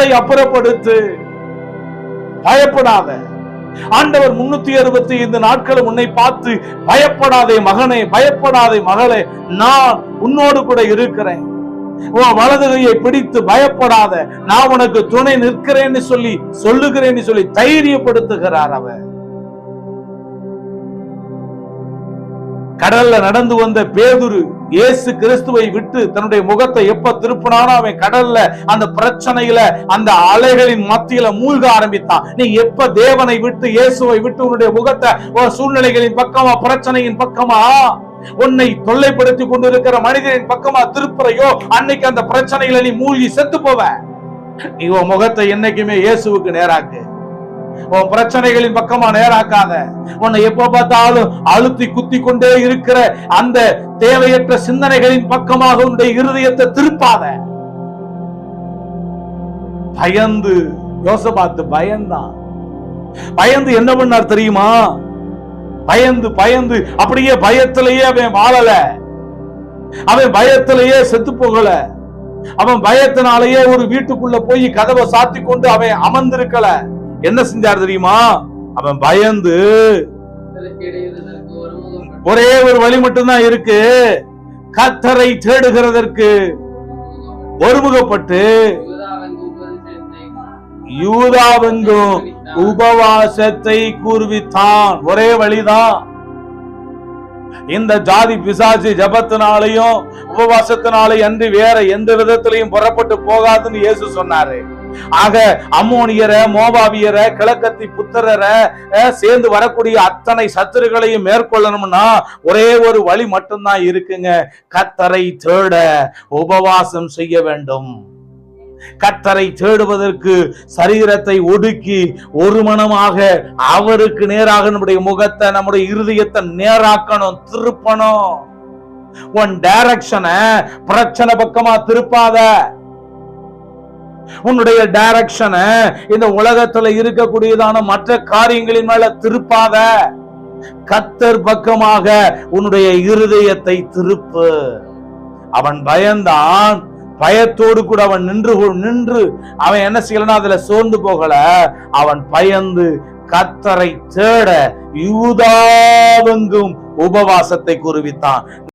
பயத்தை அப்புறப்படுத்து. பயப்படாத. ஆண்டவர் 365 நாட்களும் உன்னை பார்த்து, பயப்படாதே மகனே, பயப்படாதே மகளே, நான் உன்னோடு கூட இருக்கிறேன், உன் வலது கையை பிடித்து பயப்படாத, நான் உனக்கு துணை நிற்கிறேன்னு சொல்லுகிறேன்னு சொல்லி தைரியப்படுத்துகிறார் அவர். கடல்ல நடந்து வந்த பேதுரு இயேசு கிறிஸ்துவை விட்டு தன்னுடைய முகத்தை எப்ப திருப்பினானோ அவன் கடல்ல அந்த பிரச்சனையில அந்த அலைகளின் மத்தியில மூழ்க ஆரம்பித்தான். நீ எப்ப தேவனை விட்டு இயேசுவை விட்டு உன்னுடைய முகத்தை சூழ்நிலைகளின் பக்கமா, பிரச்சனையின் பக்கமா, உன்னை தொல்லைப்படுத்தி கொண்டிருக்கிற மனிதனின் பக்கமா திருப்புறையோ, அன்னைக்கு அந்த பிரச்சனையில நீ மூழ்கி செத்து போவ. நீ உன் முகத்தை என்னைக்குமே இயேசுவுக்கு நேராக்கு. உன் பிரச்சனைகளின் பக்கமா நேராக்காத. உன்னை எப்ப பார்த்தாலும் அழுத்தி குத்தி கொண்டே இருக்கிற அந்த தேவையற்ற சிந்தனைகளின் பக்கமாக உன்னுடைய இருதயத்தை திருப்பாத. பயந்து யோசபாத்து பயந்தான். பயந்து என்ன பண்ணார் தெரியுமா? பயந்து அப்படியே பயத்திலேயே அவன் வாழல. அவன் பயத்திலேயே செத்து போகல. அவன் பயத்தினாலேயே ஒரு வீட்டுக்குள்ள போய் கதவை சாத்தி கொண்டு அவன் அமர்ந்திருக்கல. என்ன செஞ்சார் தெரியுமா? அவன் பயந்து ஒரே ஒரு வழி மட்டும்தான் இருக்கு, கர்த்தரை தேடுகிறதற்கு ஒருமுகப்பட்டு யூதாவெங்கும் உபவாசத்தை கூர்வித்தான். ஒரே வழிதான். இந்த ஜாதி பிசாசு ஜபத்தினாலையும் உபவாசத்தினாலையும் அன்றி வேற எந்த விதத்திலையும் புறப்பட்டு போகாதுன்னு இயேசு சொன்னாரு. ஆக அம்மோனியரை, மோவாபியரை, கிழக்கத்தி புத்திரரை சேர்ந்து வரக்கூடிய அத்தனை சத்துருக்களையும் மேற்கொள்ளணும்னா ஒரே ஒரு வழி மட்டும்தான் இருக்குங்க. கர்த்தரை தேட உபவாசம் செய்ய வேண்டும். கர்த்தரை தேடுவதற்கு சரீரத்தை ஒடுக்கி ஒரு மனமாக அவருக்கு நேராக நம்முடைய முகத்தை, நம்முடைய இருதயத்தை நேராக்கணும், திருப்பணும். உன் டைரக்ஷனை பிரச்சனை பக்கமா திருப்பாத. உன்னுடைய டைரக்ஷனை இந்த உலகத்துல இருக்கக்கூடியதான மற்ற காரியங்களின் மேல திருப்பாத. கர்த்தர் பக்கமாக உன்னுடைய இருதயத்தை திருப்பு. அவன் பயந்தான். பயத்தோடு கூட அவன் நின்று அவன் என்ன செய்யலன்னா அதுல சோர்ந்து போகல. அவன் பயந்து கர்த்தரை தேட யூதாவெங்கும் உபவாசத்தை கூறுவித்தான்.